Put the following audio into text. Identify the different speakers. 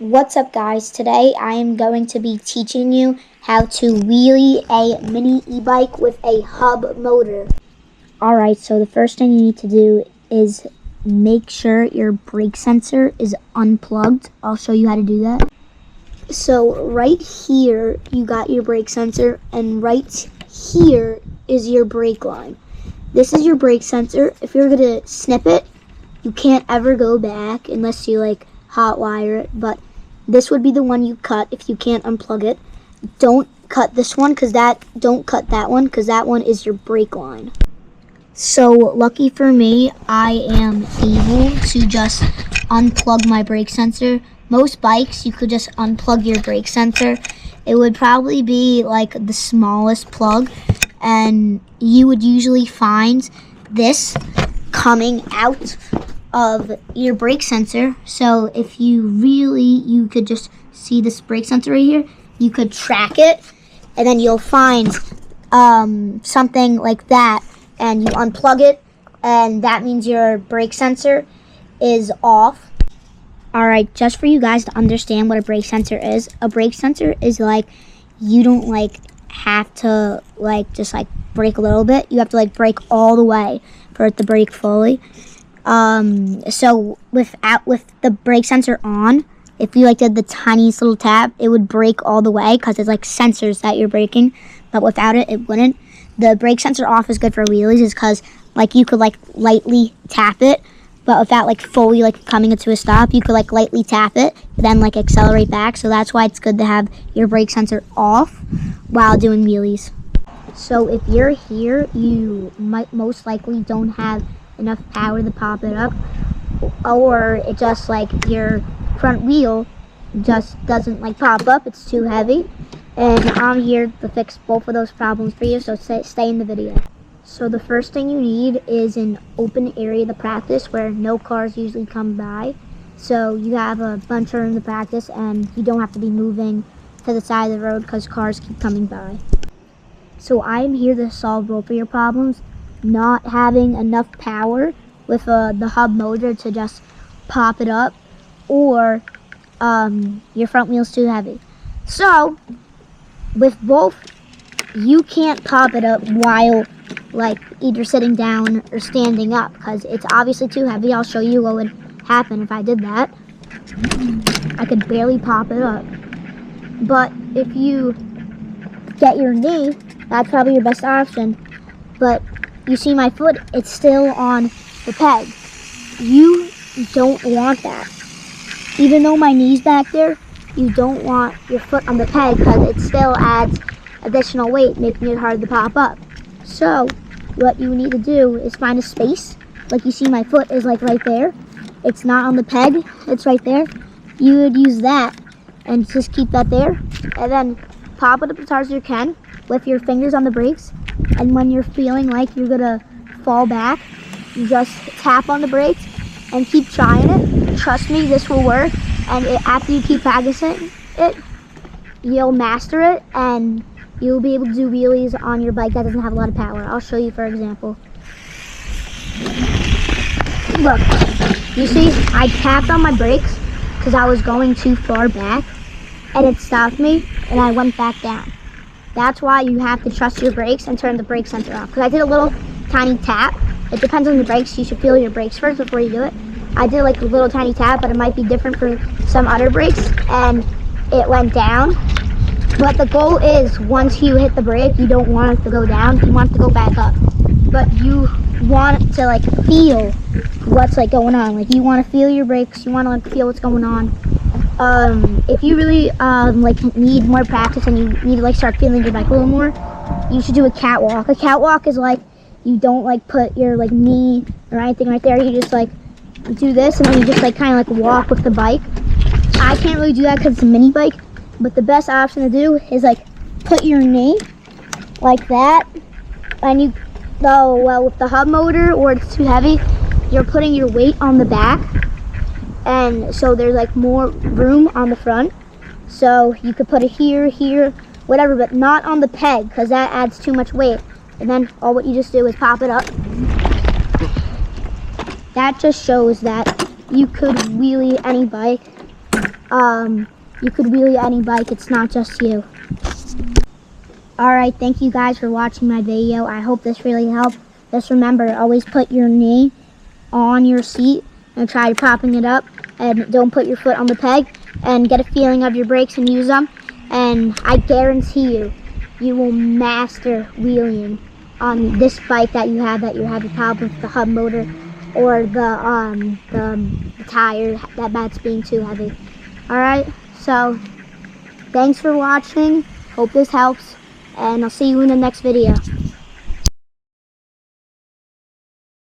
Speaker 1: What's up guys, today I am going to be teaching you how to wheelie a mini e-bike with a hub motor. Alright, so the first thing you need to do is make sure your brake sensor is unplugged. I'll show you how to do that. So right here you got your brake sensor, and right here is your brake line. This is your brake sensor. If you're going to snip it, you can't ever go back unless you hot wire it, but this would be the one you cut if you can't unplug it. Don't cut this one don't cut that one because that one is your brake line. So lucky for me, I am able to just unplug my brake sensor. Most bikes you could just unplug your brake sensor. It would probably be like the smallest plug, and you would usually find this coming out of your brake sensor. So if you could just see this brake sensor right here, you could track it, and then you'll find something like that, and you unplug it, and that means your brake sensor is off. Alright, just for you guys to understand what a brake sensor is, a brake sensor is you don't have to just brake a little bit. You have to brake all the way for it to brake fully. So with the brake sensor on, if you did the tiniest little tap, it would brake all the way because it's sensors that you're braking, but without it, it wouldn't. The brake sensor off is good for wheelies is because you could lightly tap it, but without fully coming into a stop. You could lightly tap it, then accelerate back. So that's why it's good to have your brake sensor off while doing wheelies. So if you're here, you might most likely don't have enough power to pop it up, or it just your front wheel just doesn't pop up, it's too heavy, and I'm here to fix both of those problems for you, so stay in the video. So the first thing you need is an open area to practice where no cars usually come by, so you have a bunch of room to practice and you don't have to be moving to the side of the road because cars keep coming by. So I am here to solve both of your problems. Not having enough power with the hub motor to just pop it up, or your front wheel's too heavy. So with both, you can't pop it up while either sitting down or standing up because it's obviously too heavy. I'll show you what would happen if I did that. I could barely pop it up. But if you get your knee, that's probably your best option. But you see my foot, it's still on the peg. You don't want that. Even though my knee's back there, you don't want your foot on the peg because it still adds additional weight, making it hard to pop up. So what you need to do is find a space. You see my foot is right there. It's not on the peg, it's right there. You would use that and just keep that there, and then pop it up as hard as you can with your fingers on the brakes. And when you're feeling like you're gonna fall back, you just tap on the brakes and keep trying it. Trust me, this will work. And after you keep practicing it, you'll master it, and you'll be able to do wheelies on your bike that doesn't have a lot of power. I'll show you, for example. Look, you see, I tapped on my brakes because I was going too far back, and it stopped me, and I went back down. That's why you have to trust your brakes and turn the brake sensor off. Because I did a little tiny tap. It depends on the brakes. You should feel your brakes first before you do it. I did a little tiny tap, but it might be different for some other brakes, and it went down. But the goal is, once you hit the brake, you don't want it to go down. You want it to go back up. But you want to feel what's going on. You want to feel your brakes. You want to feel what's going on. If you really need more practice and you need to start feeling your bike a little more, you should do a catwalk. A catwalk is you don't put your knee or anything right there. You just do this, and then you just kind of walk with the bike. I can't really do that because it's a mini bike, but the best option to do is put your knee like that, and you with the hub motor, or it's too heavy, you're putting your weight on the back. And so there's more room on the front, so you could put it here, whatever, but not on the peg because that adds too much weight. And then all what you just do is pop it up. That just shows that you could wheelie any bike you could wheelie any bike. It's not just you. Alright, thank you guys for watching my video. I hope this really helped. Just remember, always put your knee on your seat and try propping it up. And don't put your foot on the peg. And get a feeling of your brakes and use them. And I guarantee you, you will master wheeling on this bike that you have a problem with the hub motor or the tire that's being too heavy. Alright, so thanks for watching. Hope this helps. And I'll see you in the next video.